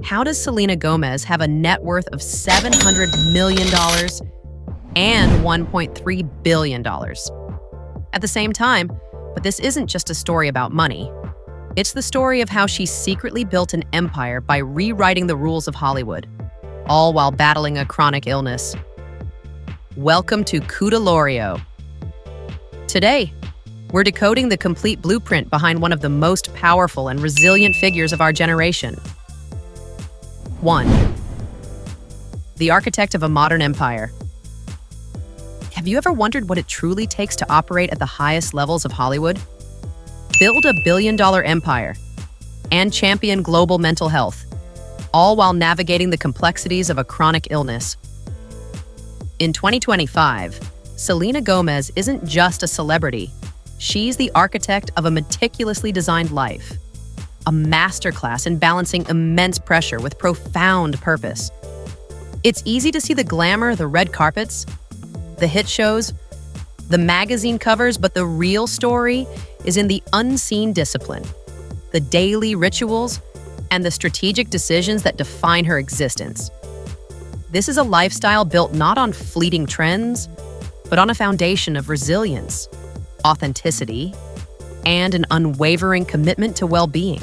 How does Selena Gomez have a net worth of $700 million and $1.3 billion at the same time? But this isn't just a story about money. It's the story of how she secretly built an empire by rewriting the rules of Hollywood, all while battling a chronic illness. Welcome to Cudolorio. Today, we're decoding the complete blueprint behind one of the most powerful and resilient figures of our generation. 1. The architect of a modern empire. Have you ever wondered what it truly takes to operate at the highest levels of Hollywood? Build a billion-dollar empire and champion global mental health, all while navigating the complexities of a chronic illness. In 2025, Selena Gomez isn't just a celebrity. She's the architect of a meticulously designed life, a masterclass in balancing immense pressure with profound purpose. It's easy to see the glamour, the red carpets, the hit shows, the magazine covers, but the real story is in the unseen discipline, the daily rituals, and the strategic decisions that define her existence. This is a lifestyle built not on fleeting trends, but on a foundation of resilience, authenticity, and an unwavering commitment to well-being.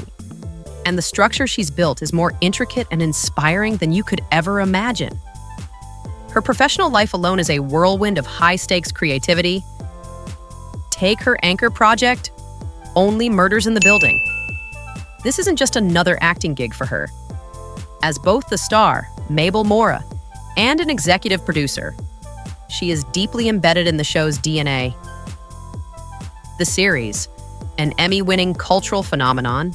And the structure she's built is more intricate and inspiring than you could ever imagine. Her professional life alone is a whirlwind of high-stakes creativity. Take her anchor project, Only Murders in the Building. This isn't just another acting gig for her. As both the star, Mabel, and an executive producer, she is deeply embedded in the show's DNA. The series, an Emmy-winning cultural phenomenon,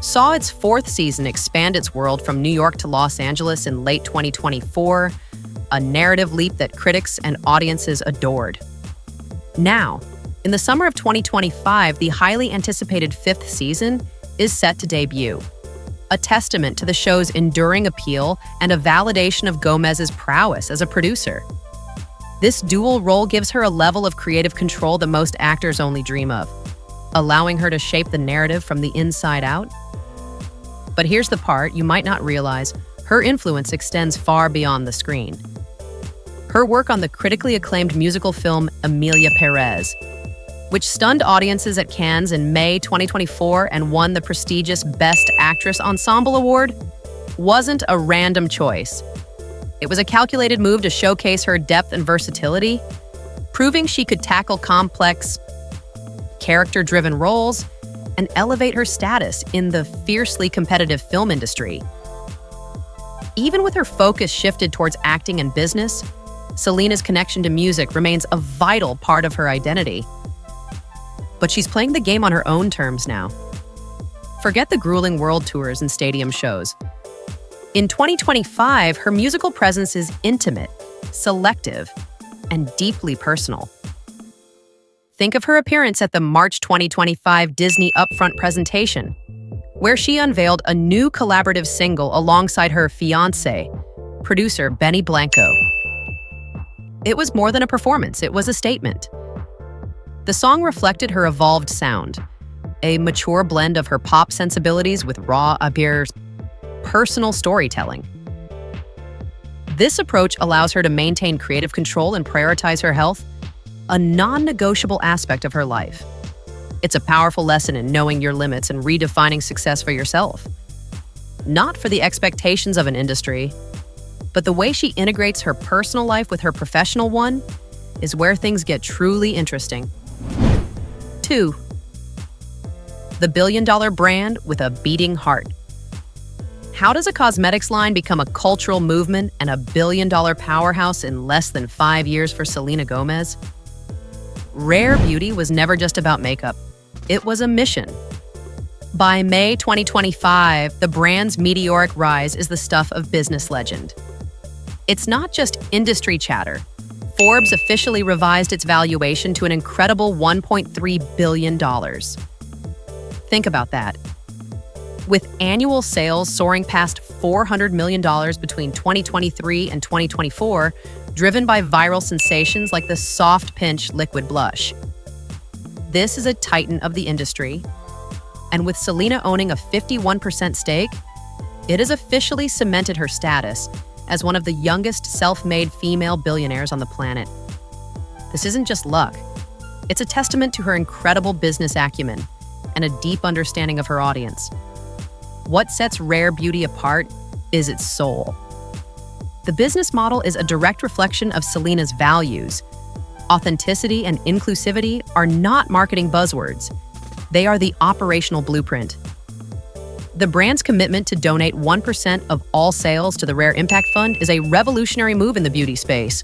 saw its fourth season expand its world from New York to Los Angeles in late 2024, a narrative leap that critics and audiences adored. Now, in the summer of 2025, the highly anticipated fifth season is set to debut, a testament to the show's enduring appeal and a validation of Gomez's prowess as a producer. This dual role gives her a level of creative control that most actors only dream of, allowing her to shape the narrative from the inside out. But here's the part you might not realize: her influence extends far beyond the screen. Her work on the critically acclaimed musical film Emilia Perez, which stunned audiences at Cannes in May 2024 and won the prestigious Best Actress Ensemble Award, wasn't a random choice. It was a calculated move to showcase her depth and versatility, proving she could tackle complex, character-driven roles and elevate her status in the fiercely competitive film industry. Even with her focus shifted towards acting and business, Selena's connection to music remains a vital part of her identity. But she's playing the game on her own terms now. Forget the grueling world tours and stadium shows. In 2025, her musical presence is intimate, selective, and deeply personal. Think of her appearance at the March 2025 Disney Upfront presentation, where she unveiled a new collaborative single alongside her fiancé, producer Benny Blanco. It was more than a performance, it was a statement. The song reflected her evolved sound, a mature blend of her pop sensibilities with raw, personal storytelling. This approach allows her to maintain creative control and prioritize her health, a non-negotiable aspect of her life. It's a powerful lesson in knowing your limits and redefining success for yourself. Not for the expectations of an industry, but the way she integrates her personal life with her professional one is where things get truly interesting. 2. The billion-dollar brand with a beating heart. How does a cosmetics line become a cultural movement and a billion-dollar powerhouse in less than 5 years for Selena Gomez? Rare beauty was never just about makeup. It was a mission. By May 2025, the brand's meteoric rise is the stuff of business legend. It's not just industry chatter. Forbes officially revised its valuation to an incredible $1.3 billion. Think about that. With annual sales soaring past $400 million between 2023 and 2024, driven by viral sensations like the Soft Pinch liquid blush. This is a titan of the industry, and with Selena owning a 51% stake, It has officially cemented her status as one of the youngest self-made female billionaires on the planet. This isn't just luck. It's a testament to her incredible business acumen and a deep understanding of her audience. What sets rare beauty apart is its soul. The business model is a direct reflection of Selena's values. Authenticity and inclusivity are not marketing buzzwords. They are the operational blueprint. The brand's commitment to donate 1% of all sales to the Rare Impact Fund is a revolutionary move in the beauty space.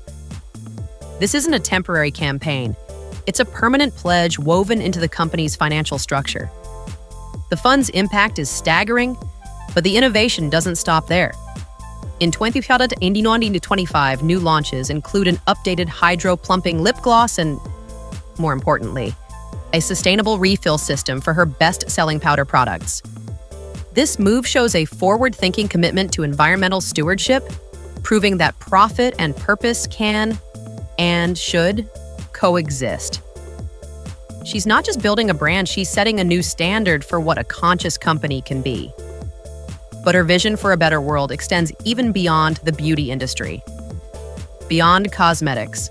This isn't a temporary campaign. It's a permanent pledge woven into the company's financial structure. The fund's impact is staggering, but the innovation doesn't stop there. In 2025, new launches include an updated hydro-plumping lip gloss and, more importantly, a sustainable refill system for her best-selling powder products. This move shows a forward-thinking commitment to environmental stewardship, proving that profit and purpose can and should coexist. She's not just building a brand, she's setting a new standard for what a conscious company can be. But her vision for a better world extends even beyond the beauty industry. Beyond cosmetics,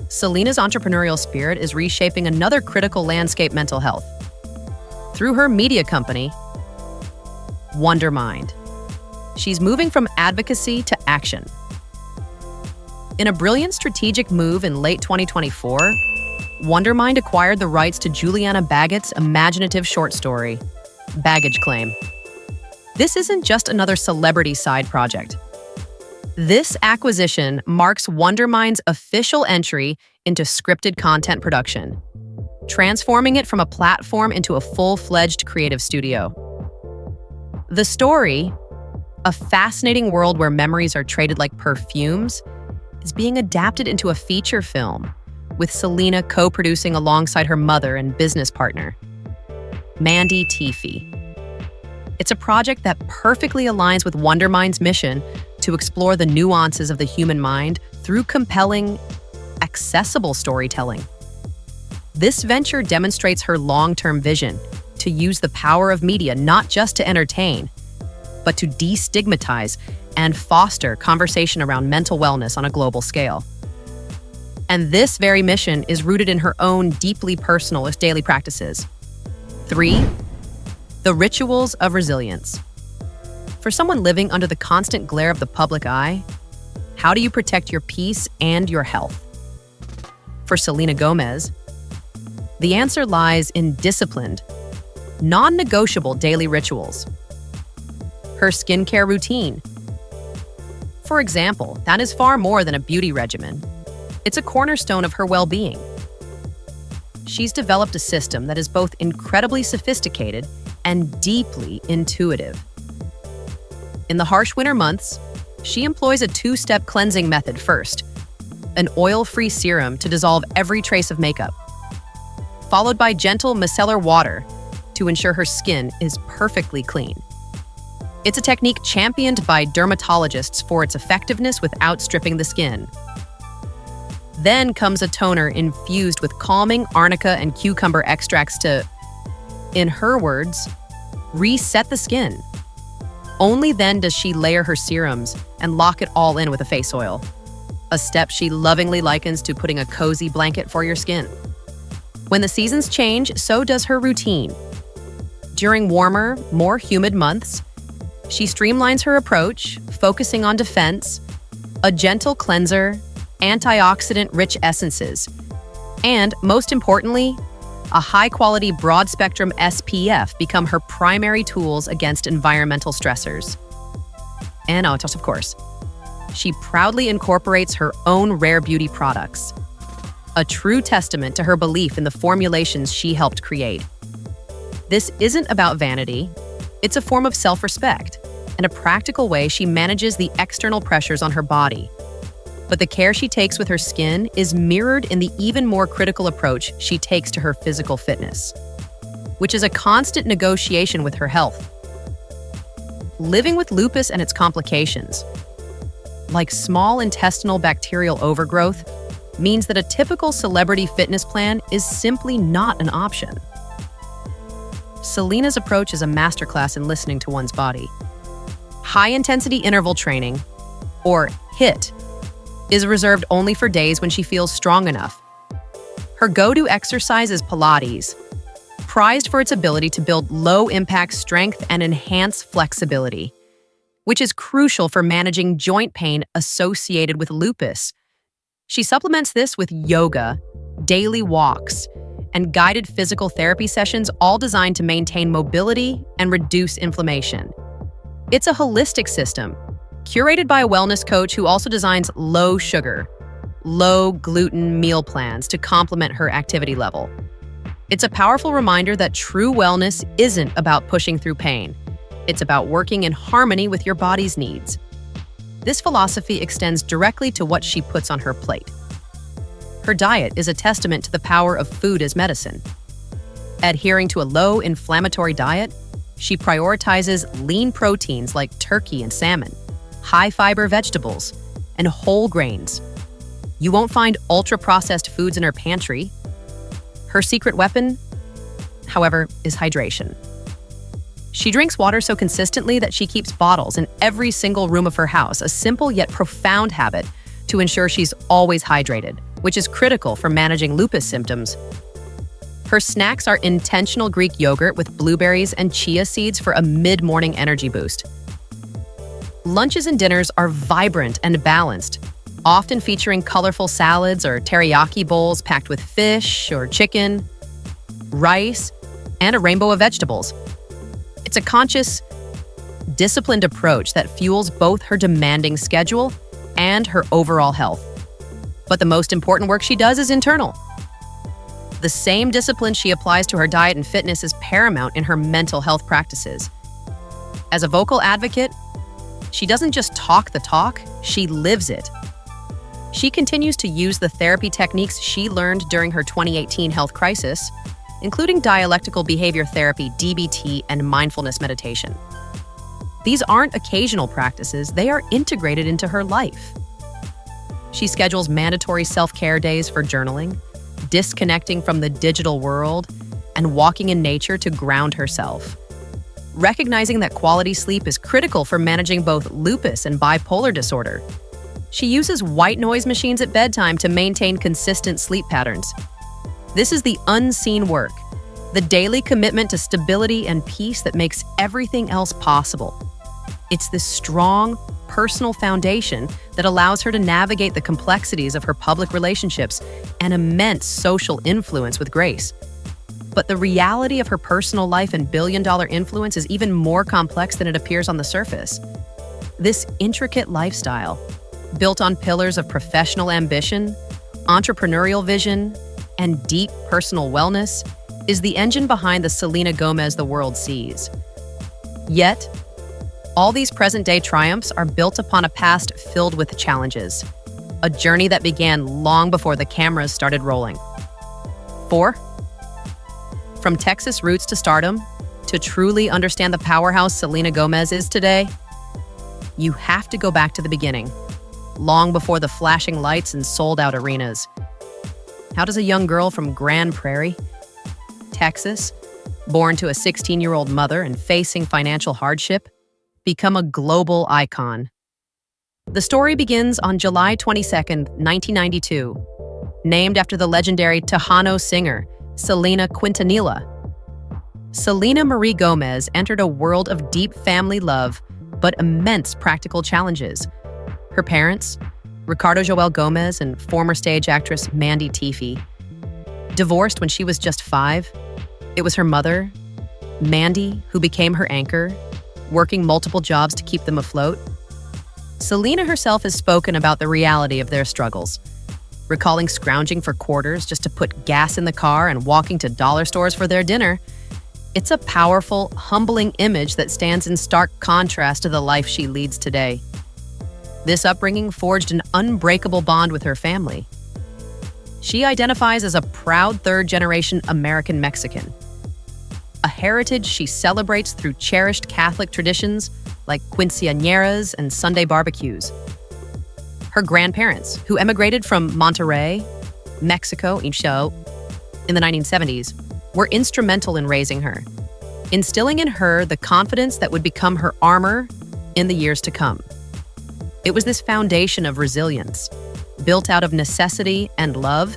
Selena's entrepreneurial spirit is reshaping another critical landscape: mental health. Through her media company, Wondermind, she's moving from advocacy to action. In a brilliant strategic move in late 2024, Wondermind acquired the rights to Juliana Baggett's imaginative short story, Baggage Claim. This isn't just another celebrity side project. This acquisition marks Wondermind's official entry into scripted content production, transforming it from a platform into a full-fledged creative studio. The story, a fascinating world where memories are traded like perfumes, is being adapted into a feature film, with Selena co-producing alongside her mother and business partner, Mandy Teefey. It's a project that perfectly aligns with Wondermind's mission to explore the nuances of the human mind through compelling, accessible storytelling. This venture demonstrates her long-term vision to use the power of media not just to entertain, but to destigmatize and foster conversation around mental wellness on a global scale. And this very mission is rooted in her own deeply personal daily practices. 3. The rituals of resilience. For someone living under the constant glare of the public eye, how do you protect your peace and your health? For Selena Gomez, the answer lies in disciplined, non-negotiable daily rituals. Her skincare routine. For example, that is far more than a beauty regimen. It's a cornerstone of her well-being. She's developed a system that is both incredibly sophisticated and deeply intuitive. In the harsh winter months, she employs a two-step cleansing method first, an oil-free serum to dissolve every trace of makeup, followed by gentle micellar water to ensure her skin is perfectly clean. It's a technique championed by dermatologists for its effectiveness without stripping the skin. Then comes a toner infused with calming arnica and cucumber extracts to, in her words, reset the skin. Only then does she layer her serums and lock it all in with a face oil, a step she lovingly likens to putting a cozy blanket for your skin. When the seasons change, so does her routine. During warmer, more humid months, she streamlines her approach, focusing on defense, a gentle cleanser, antioxidant-rich essences, and, most importantly, a high-quality broad-spectrum SPF become her primary tools against environmental stressors. And, of course, she proudly incorporates her own rare beauty products, a true testament to her belief in the formulations she helped create. This isn't about vanity. It's a form of self-respect and a practical way she manages the external pressures on her body. But the care she takes with her skin is mirrored in the even more critical approach she takes to her physical fitness, which is a constant negotiation with her health. Living with lupus and its complications, like small intestinal bacterial overgrowth, means that a typical celebrity fitness plan is simply not an option. Selena's approach is a masterclass in listening to one's body. High-intensity interval training, or HIIT, is reserved only for days when she feels strong enough. Her go-to exercise is Pilates, prized for its ability to build low-impact strength and enhance flexibility, which is crucial for managing joint pain associated with lupus. She supplements this with yoga, daily walks, and guided physical therapy sessions, all designed to maintain mobility and reduce inflammation. It's a holistic system, curated by a wellness coach who also designs low-sugar, low-gluten meal plans to complement her activity level. It's a powerful reminder that true wellness isn't about pushing through pain. It's about working in harmony with your body's needs. This philosophy extends directly to what she puts on her plate. Her diet is a testament to the power of food as medicine. Adhering to a low-inflammatory diet, she prioritizes lean proteins like turkey and salmon, high-fiber vegetables, and whole grains. You won't find ultra-processed foods in her pantry. Her secret weapon, however, is hydration. She drinks water so consistently that she keeps bottles in every single room of her house, a simple yet profound habit to ensure she's always hydrated, which is critical for managing lupus symptoms. Her snacks are intentional Greek yogurt with blueberries and chia seeds for a mid-morning energy boost. Lunches and dinners are vibrant and balanced, often featuring colorful salads or teriyaki bowls packed with fish or chicken, rice, and a rainbow of vegetables. It's a conscious, disciplined approach that fuels both her demanding schedule and her overall health. But the most important work she does is internal. The same discipline she applies to her diet and fitness is paramount in her mental health practices. As a vocal advocate, she doesn't just talk the talk, she lives it. She continues to use the therapy techniques she learned during her 2018 health crisis, including dialectical behavior therapy, DBT, and mindfulness meditation. These aren't occasional practices, they are integrated into her life. She schedules mandatory self-care days for journaling, disconnecting from the digital world, and walking in nature to ground herself. Recognizing that quality sleep is critical for managing both lupus and bipolar disorder, she uses white noise machines at bedtime to maintain consistent sleep patterns. This is the unseen work, the daily commitment to stability and peace that makes everything else possible. It's this strong, personal foundation that allows her to navigate the complexities of her public relationships and immense social influence with grace. But the reality of her personal life and billion-dollar influence is even more complex than it appears on the surface. This intricate lifestyle, built on pillars of professional ambition, entrepreneurial vision, and deep personal wellness, is the engine behind the Selena Gomez the world sees. Yet, all these present-day triumphs are built upon a past filled with challenges, a journey that began long before the cameras started rolling. 4. From Texas roots to stardom, to truly understand the powerhouse Selena Gomez is today, you have to go back to the beginning, long before the flashing lights and sold-out arenas. How does a young girl from Grand Prairie, Texas, born to a 16-year-old mother and facing financial hardship, become a global icon? The story begins on July 22, 1992, named after the legendary Tejano singer, Selena Quintanilla. Selena Marie Gomez entered a world of deep family love, but immense practical challenges. Her parents, Ricardo Joel Gomez and former stage actress Mandy Teefey, divorced when she was just 5. It was her mother, Mandy, who became her anchor, working multiple jobs to keep them afloat. Selena herself has spoken about the reality of their struggles, recalling scrounging for quarters just to put gas in the car and walking to dollar stores for their dinner. It's a powerful, humbling image that stands in stark contrast to the life she leads today. This upbringing forged an unbreakable bond with her family. She identifies as a proud third-generation American-Mexican, a heritage she celebrates through cherished Catholic traditions like quinceañeras and Sunday barbecues. Her grandparents, who emigrated from Monterrey, Mexico, in the 1970s, were instrumental in raising her, instilling in her the confidence that would become her armor in the years to come. It was this foundation of resilience, built out of necessity and love,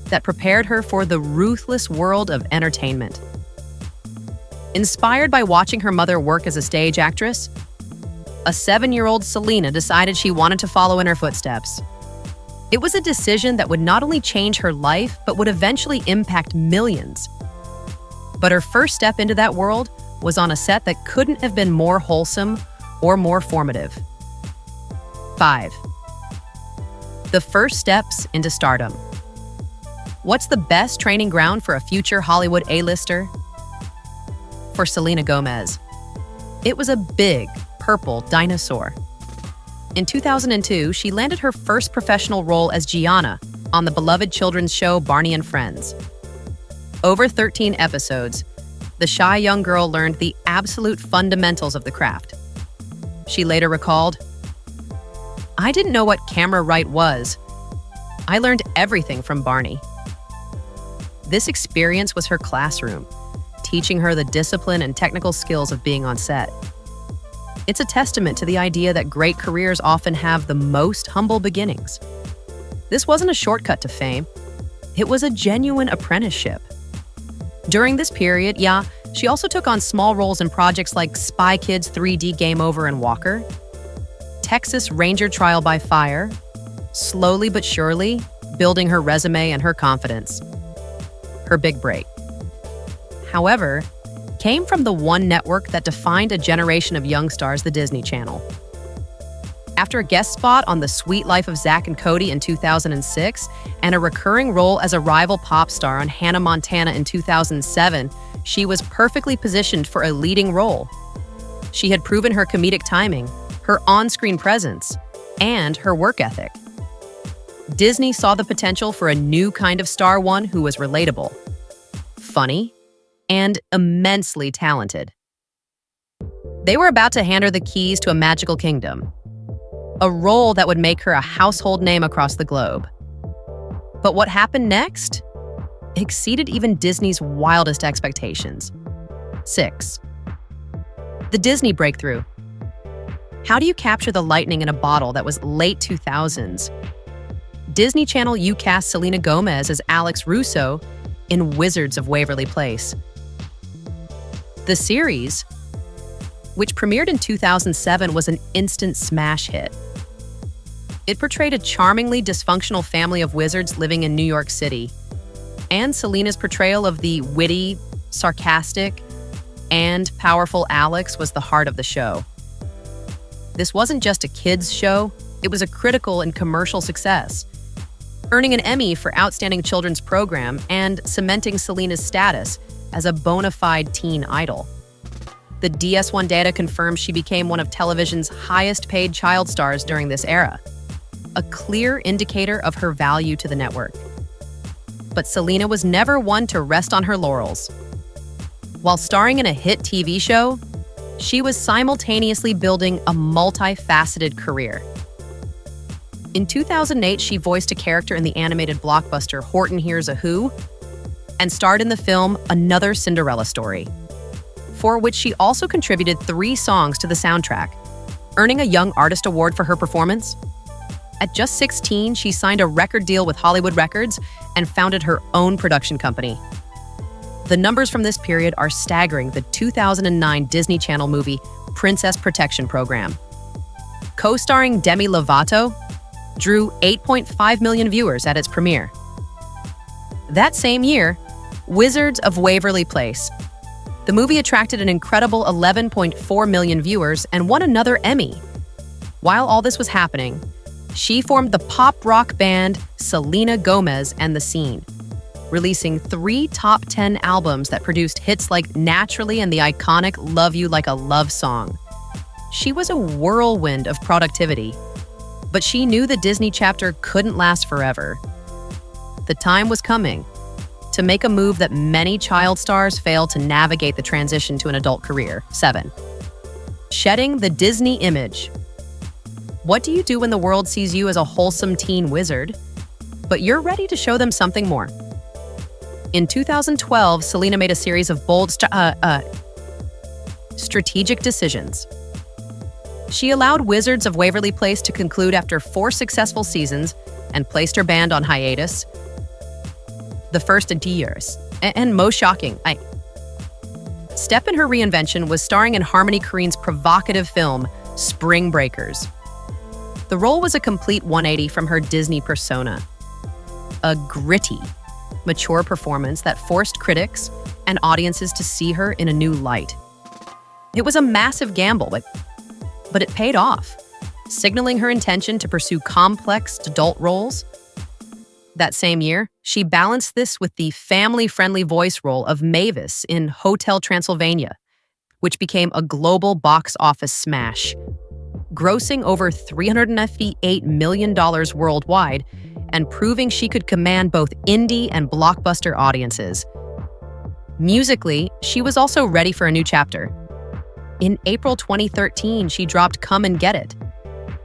that prepared her for the ruthless world of entertainment. Inspired by watching her mother work as a stage actress, a 7-year-old Selena decided she wanted to follow in her footsteps. It was a decision that would not only change her life, but would eventually impact millions. But her first step into that world was on a set that couldn't have been more wholesome or more formative. 5. The first steps into stardom. What's the best training ground for a future Hollywood A-lister? For Selena Gomez, it was a big, purple dinosaur. In 2002, she landed her first professional role as Gianna on the beloved children's show Barney and Friends. Over 13 episodes, the shy young girl learned the absolute fundamentals of the craft. She later recalled, "I didn't know what camera right was. I learned everything from Barney." This experience was her classroom, teaching her the discipline and technical skills of being on set. It's a testament to the idea that great careers often have the most humble beginnings. This wasn't a shortcut to fame. It was a genuine apprenticeship. During this period, she also took on small roles in projects like Spy Kids 3D Game Over and Walker, Texas Ranger Trial by Fire, slowly but surely building her resume and her confidence. Her big break, however, came from the one network that defined a generation of young stars, the Disney Channel. After a guest spot on The Sweet Life of Zack and Cody in 2006 and a recurring role as a rival pop star on Hannah Montana in 2007, she was perfectly positioned for a leading role. She had proven her comedic timing, her on-screen presence, and her work ethic. Disney saw the potential for a new kind of star one who was relatable, funny, and immensely talented. They were about to hand her the keys to a magical kingdom, a role that would make her a household name across the globe. But what happened next exceeded even Disney's wildest expectations. 6. The Disney breakthrough. How do you capture the lightning in a bottle that was late 2000s? Disney Channel cast Selena Gomez as Alex Russo in Wizards of Waverly Place. The series, which premiered in 2007, was an instant smash hit. It portrayed a charmingly dysfunctional family of wizards living in New York City, and Selena's portrayal of the witty, sarcastic, and powerful Alex was the heart of the show. This wasn't just a kids' show, it was a critical and commercial success, earning an Emmy for Outstanding Children's Program and cementing Selena's status as a bona fide teen idol. The DS1 data confirms she became one of television's highest-paid child stars during this era, a clear indicator of her value to the network. But Selena was never one to rest on her laurels. While starring in a hit TV show, she was simultaneously building a multifaceted career. In 2008, she voiced a character in the animated blockbuster Horton Hears a Who, and starred in the film Another Cinderella Story, for which she also contributed 3 songs to the soundtrack, earning a Young Artist Award for her performance. At just 16, she signed a record deal with Hollywood Records and founded her own production company. The numbers from this period are staggering. The 2009 Disney Channel movie Princess Protection Program, co-starring Demi Lovato, drew 8.5 million viewers at its premiere. That same year, Wizards of Waverly Place. The movie attracted an incredible 11.4 million viewers and won another Emmy. While all this was happening, she formed the pop rock band Selena Gomez and the Scene, releasing 3 top 10 albums that produced hits like Naturally and the iconic Love You Like a Love Song. She was a whirlwind of productivity, but she knew the Disney chapter couldn't last forever. The time was coming to make a move that many child stars fail to navigate the transition to an adult career. 7. Shedding the Disney image. What do you do when the world sees you as a wholesome teen wizard, but you're ready to show them something more? In 2012, Selena made a series of bold strategic decisions. She allowed Wizards of Waverly Place to conclude after 4 successful seasons and placed her band on hiatus. The first in 2 years. And most shocking, step in her reinvention was starring in Harmony Korine's provocative film, Spring Breakers. The role was a complete 180 from her Disney persona. A gritty, mature performance that forced critics and audiences to see her in a new light. It was a massive gamble, but it paid off, signaling her intention to pursue complex adult roles. That same year, she balanced this with the family-friendly voice role of Mavis in Hotel Transylvania, which became a global box office smash, grossing over $358 million worldwide and proving she could command both indie and blockbuster audiences. Musically, she was also ready for a new chapter. In April 2013, she dropped Come and Get It,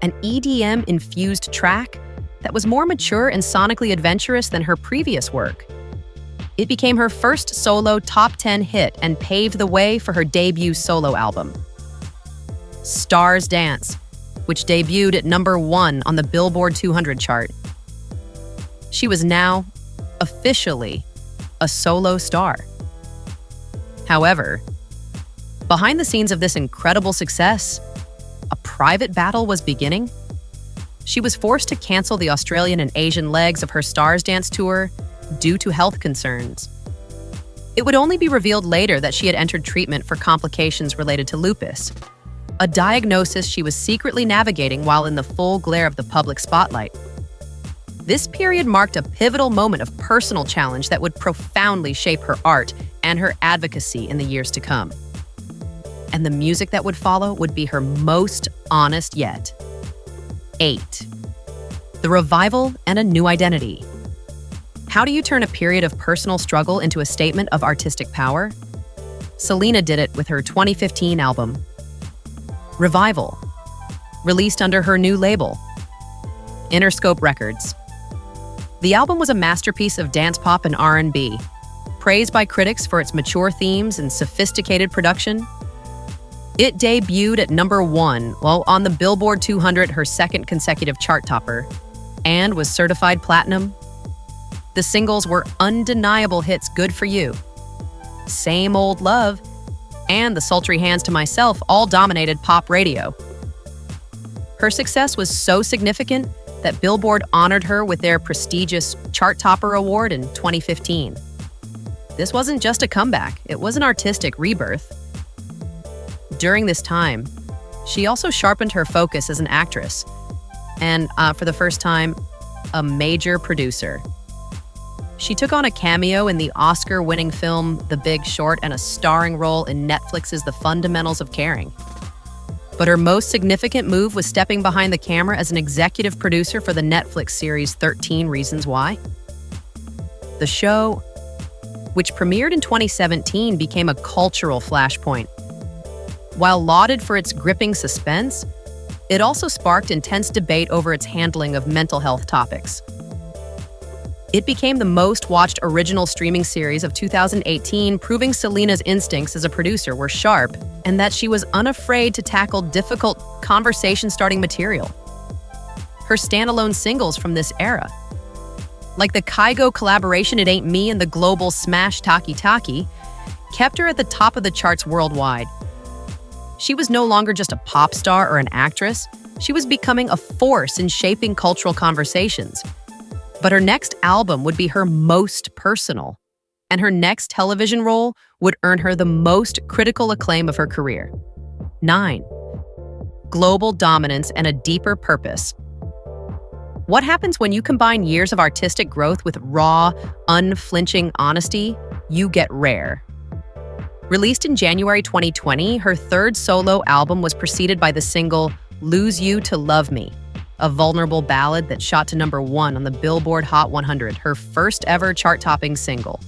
an EDM-infused track that was more mature and sonically adventurous than her previous work. It became her first solo top 10 hit and paved the way for her debut solo album, Stars Dance, which debuted at #1 on the Billboard 200 chart. She was now, officially, a solo star. However, behind the scenes of this incredible success, a private battle was beginning. She was forced to cancel the Australian and Asian legs of her Stars Dance tour due to health concerns. It would only be revealed later that she had entered treatment for complications related to lupus, a diagnosis she was secretly navigating while in the full glare of the public spotlight. This period marked a pivotal moment of personal challenge that would profoundly shape her art and her advocacy in the years to come. And the music that would follow would be her most honest yet. 8. The revival and a new identity. How do you turn a period of personal struggle into a statement of artistic power? Selena did it with her 2015 album, Revival, released under her new label, Interscope Records. The album was a masterpiece of dance pop and R&B, praised by critics for its mature themes and sophisticated production. It debuted at #1 while on the Billboard 200, her second consecutive chart topper, and was certified platinum. The singles were undeniable hits Good For You, Same Old Love, and The Sultry Hands to Myself all dominated pop radio. Her success was so significant that Billboard honored her with their prestigious Chart Topper Award in 2015. This wasn't just a comeback, it was an artistic rebirth. During this time, she also sharpened her focus as an actress and, for the first time, a major producer. She took on a cameo in the Oscar-winning film The Big Short and a starring role in Netflix's The Fundamentals of Caring. But her most significant move was stepping behind the camera as an executive producer for the Netflix series 13 Reasons Why. The show, which premiered in 2017, became a cultural flashpoint. While lauded for its gripping suspense, it also sparked intense debate over its handling of mental health topics. It became the most watched original streaming series of 2018, proving Selena's instincts as a producer were sharp and that she was unafraid to tackle difficult conversation-starting material. Her standalone singles from this era, like the Kygo collaboration It Ain't Me and the global smash Taki Taki, kept her at the top of the charts worldwide. She was no longer just a pop star or an actress, she was becoming a force in shaping cultural conversations. But her next album would be her most personal, and her next television role would earn her the most critical acclaim of her career. 9. Global dominance and a deeper purpose. What happens when you combine years of artistic growth with raw, unflinching honesty? You get Rare. Released in January 2020, her third solo album was preceded by the single Lose You to Love Me, a vulnerable ballad that shot to #1 on the Billboard Hot 100, her first ever chart-topping single.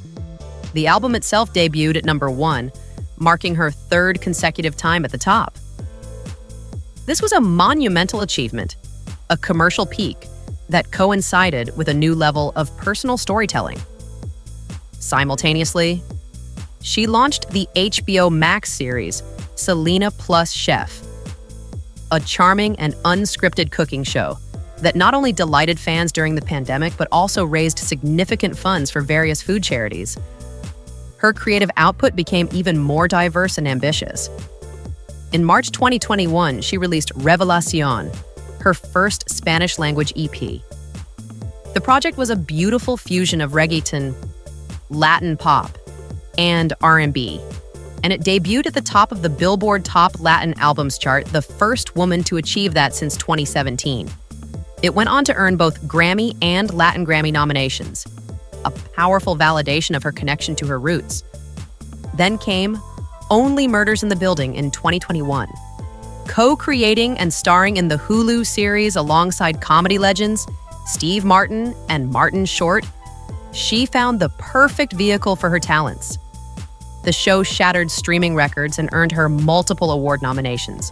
The album itself debuted at #1, marking her third consecutive time at the top. This was a monumental achievement, a commercial peak that coincided with a new level of personal storytelling. Simultaneously, she launched the HBO Max series, Selena Plus Chef. a charming and unscripted cooking show that not only delighted fans during the pandemic, but also raised significant funds for various food charities. Her creative output became even more diverse and ambitious. In March 2021, she released Revelación, her first Spanish-language EP. The project was a beautiful fusion of reggaeton, Latin pop, and R&B, and it debuted at the top of the Billboard Top Latin Albums chart, the first woman to achieve that since 2017. It went on to earn both Grammy and Latin Grammy nominations, a powerful validation of her connection to her roots. Then came Only Murders in the Building in 2021. Co-creating and starring in the Hulu series alongside comedy legends Steve Martin and Martin Short, she found the perfect vehicle for her talents. The show shattered streaming records and earned her multiple award nominations,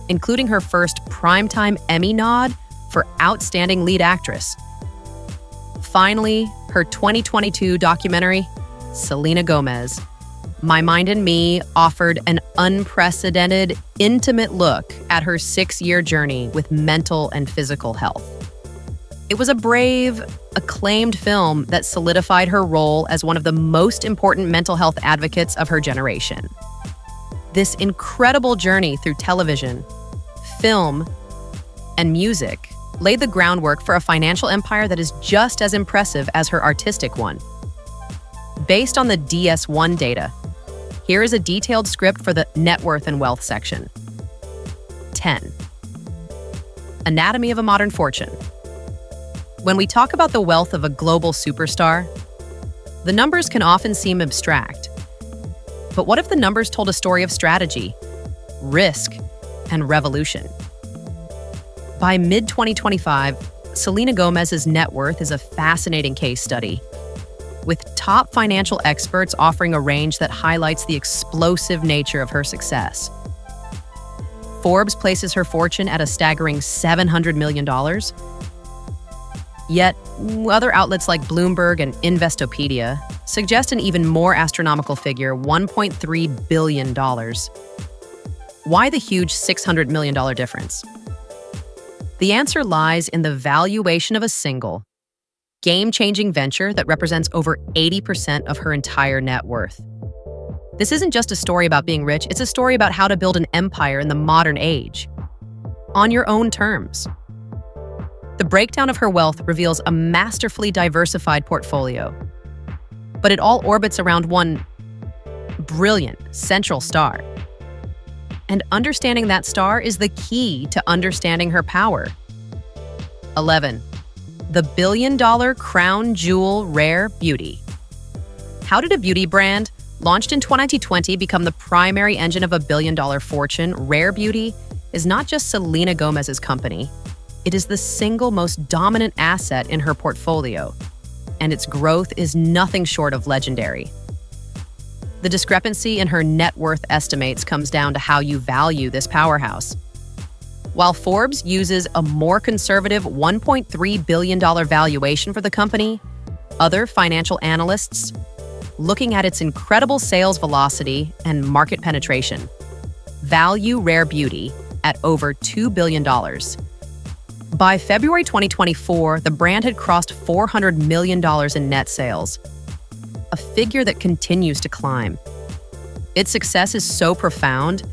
including her first Primetime Emmy nod for Outstanding Lead Actress. Finally, her 2022 documentary, Selena Gomez, My Mind and Me, offered an unprecedented, intimate look at her 6-year journey with mental and physical health. It was a brave, acclaimed film that solidified her role as one of the most important mental health advocates of her generation. This incredible journey through television, film, and music laid the groundwork for a financial empire that is just as impressive as her artistic one. Based on the DS1 data, here is a detailed script for the net worth and wealth section. 10. Anatomy of a Modern Fortune. When we talk about the wealth of a global superstar, the numbers can often seem abstract. But what if the numbers told a story of strategy, risk, and revolution? By mid-2025, Selena Gomez's net worth is a fascinating case study, with top financial experts offering a range that highlights the explosive nature of her success. Forbes places her fortune at a staggering $700 million. Yet, other outlets like Bloomberg and Investopedia suggest an even more astronomical figure, $1.3 billion. Why the huge $600 million difference? The answer lies in the valuation of a single, game-changing venture that represents over 80% of her entire net worth. This isn't just a story about being rich, it's a story about how to build an empire in the modern age, on your own terms. The breakdown of her wealth reveals a masterfully diversified portfolio, but it all orbits around one brilliant central star. And understanding that star is the key to understanding her power. 11. The billion-dollar crown jewel rare beauty. How did a beauty brand, launched in 2020, become the primary engine of a billion-dollar fortune? Rare Beauty is not just Selena Gomez's company. It is the single most dominant asset in her portfolio, and its growth is nothing short of legendary. The discrepancy in her net worth estimates comes down to how you value this powerhouse. While Forbes uses a more conservative $1.3 billion valuation for the company, other financial analysts, looking at its incredible sales velocity and market penetration, value Rare Beauty at over $2 billion. By February 2024, the brand had crossed $400 million in net sales, a figure that continues to climb. Its success is so profound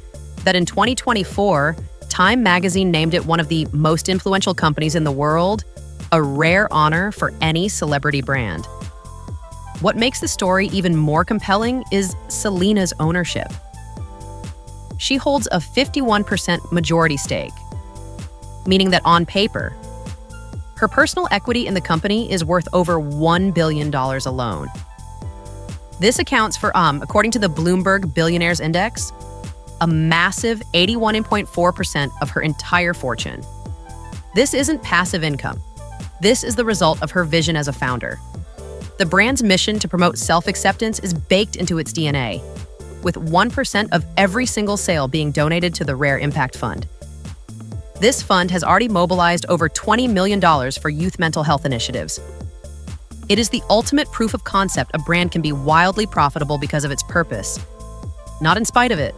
that in 2024, Time magazine named it one of the most influential companies in the world, a rare honor for any celebrity brand. What makes the story even more compelling is Selena's ownership. She holds a 51% majority stake, meaning that on paper, her personal equity in the company is worth over $1 billion alone. This accounts for, according to the Bloomberg Billionaires Index, a massive 81.4% of her entire fortune. This isn't passive income. This is the result of her vision as a founder. The brand's mission to promote self-acceptance is baked into its DNA, with 1% of every single sale being donated to the Rare Impact Fund. This fund has already mobilized over $20 million for youth mental health initiatives. It is the ultimate proof of concept a brand can be wildly profitable because of its purpose, not in spite of it.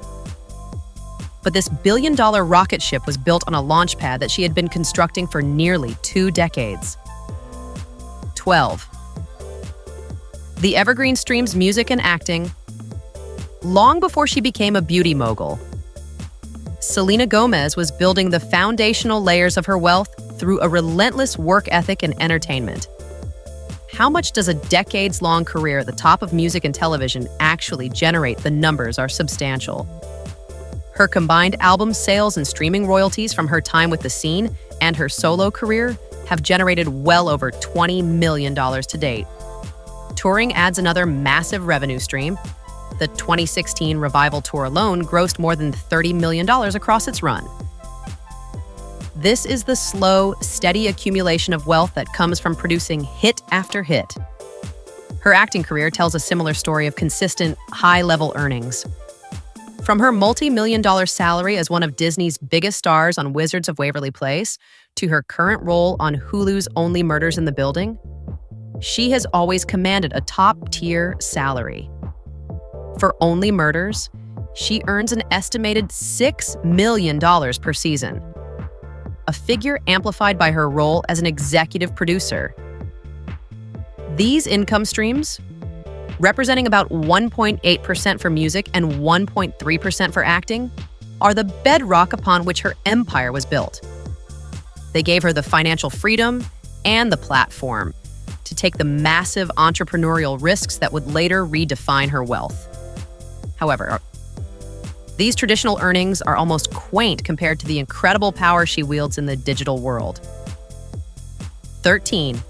But this billion-dollar rocket ship was built on a launch pad that she had been constructing for nearly 2 decades. 12. The evergreen streams music and acting. Long before she became a beauty mogul, Selena Gomez was building the foundational layers of her wealth through a relentless work ethic and entertainment. How much does a decades-long career at the top of music and television actually generate? The numbers are substantial. Her combined album sales and streaming royalties from her time with the scene and her solo career have generated well over $20 million to date. Touring adds another massive revenue stream. The 2016 Revival Tour alone grossed more than $30 million across its run. This is the slow, steady accumulation of wealth that comes from producing hit after hit. Her acting career tells a similar story of consistent, high-level earnings. From her multi-million-dollar salary as one of Disney's biggest stars on Wizards of Waverly Place to her current role on Hulu's Only Murders in the Building, she has always commanded a top-tier salary. For Only Murders, she earns an estimated $6 million per season, a figure amplified by her role as an executive producer. These income streams, representing about 1.8% for music and 1.3% for acting, are the bedrock upon which her empire was built. They gave her the financial freedom and the platform to take the massive entrepreneurial risks that would later redefine her wealth. However, these traditional earnings are almost quaint compared to the incredible power she wields in the digital world. 13.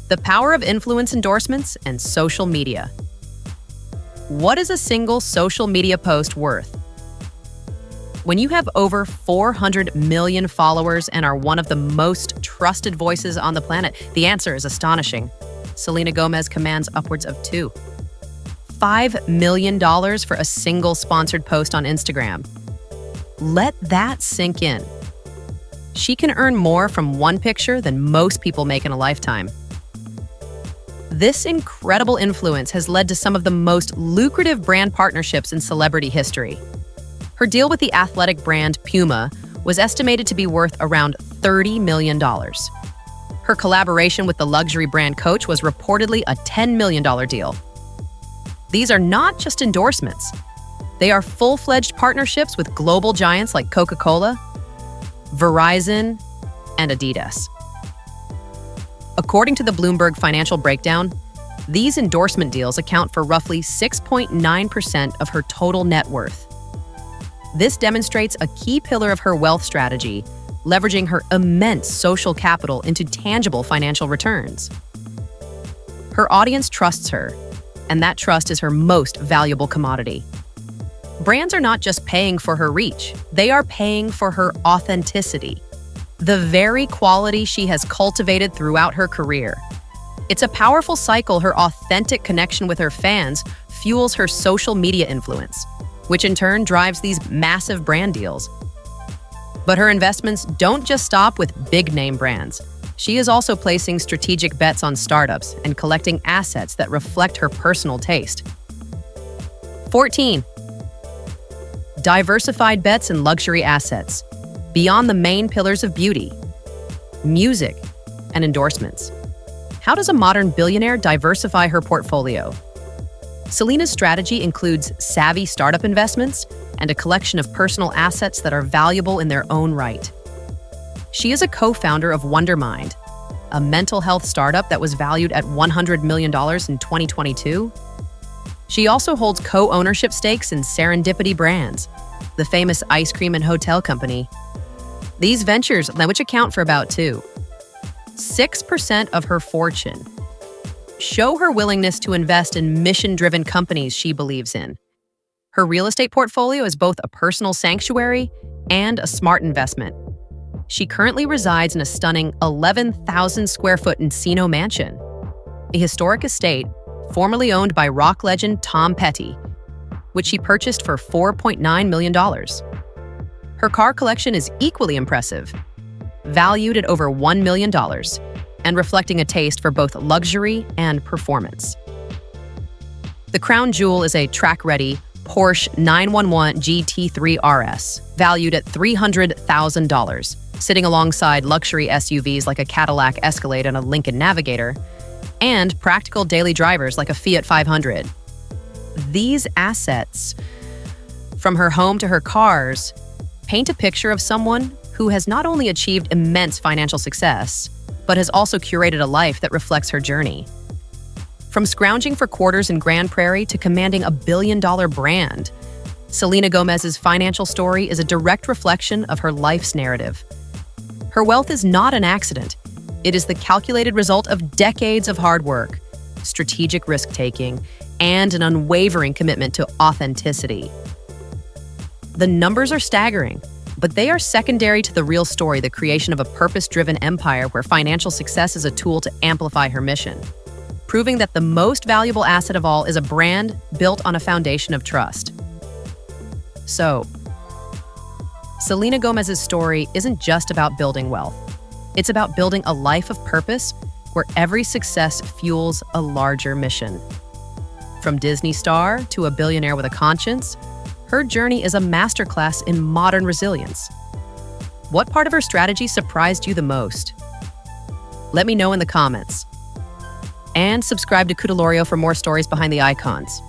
The power of influence, endorsements, and social media. What is a single social media post worth? When you have over 400 million followers and are one of the most trusted voices on the planet, the answer is astonishing. Selena Gomez commands upwards of $5 million for a single sponsored post on Instagram. Let that sink in. She can earn more from one picture than most people make in a lifetime. This incredible influence has led to some of the most lucrative brand partnerships in celebrity history. Her deal with the athletic brand Puma was estimated to be worth around $30 million. Her collaboration with the luxury brand Coach was reportedly a $10 million deal. These are not just endorsements. They are full-fledged partnerships with global giants like Coca-Cola, Verizon, and Adidas. According to the Bloomberg Financial Breakdown, these endorsement deals account for roughly 6.9% of her total net worth. This demonstrates a key pillar of her wealth strategy, leveraging her immense social capital into tangible financial returns. Her audience trusts her, and that trust is her most valuable commodity. Brands are not just paying for her reach, they are paying for her authenticity, the very quality she has cultivated throughout her career. It's a powerful cycle. Her authentic connection with her fans fuels her social media influence, which in turn drives these massive brand deals. But her investments don't just stop with big-name brands. She is also placing strategic bets on startups and collecting assets that reflect her personal taste. 14. Diversified bets in luxury assets, beyond the main pillars of beauty, music, and endorsements. How does a modern billionaire diversify her portfolio? Selena's strategy includes savvy startup investments and a collection of personal assets that are valuable in their own right. She is a co-founder of Wondermind, a mental health startup that was valued at $100 million in 2022. She also holds co-ownership stakes in Serendipity Brands, the famous ice cream and hotel company. These ventures, which account for about 6% of her fortune, show her willingness to invest in mission-driven companies she believes in. Her real estate portfolio is both a personal sanctuary and a smart investment. She currently resides in a stunning 11,000 square foot Encino mansion, a historic estate formerly owned by rock legend Tom Petty, which she purchased for $4.9 million. Her car collection is equally impressive, valued at over $1 million, and reflecting a taste for both luxury and performance. The crown jewel is a track-ready, Porsche 911 GT3 RS, valued at $300,000, sitting alongside luxury SUVs like a Cadillac Escalade and a Lincoln Navigator, and practical daily drivers like a Fiat 500. These assets, from her home to her cars, paint a picture of someone who has not only achieved immense financial success, but has also curated a life that reflects her journey. From scrounging for quarters in Grand Prairie to commanding a billion-dollar brand, Selena Gomez's financial story is a direct reflection of her life's narrative. Her wealth is not an accident. It is the calculated result of decades of hard work, strategic risk-taking, and an unwavering commitment to authenticity. The numbers are staggering, but they are secondary to the real story, the creation of a purpose-driven empire where financial success is a tool to amplify her mission, proving that the most valuable asset of all is a brand built on a foundation of trust. So, Selena Gomez's story isn't just about building wealth. It's about building a life of purpose where every success fuels a larger mission. From Disney star to a billionaire with a conscience, her journey is a masterclass in modern resilience. What part of her strategy surprised you the most? Let me know in the comments. And subscribe to Cudolorio for more stories behind the icons.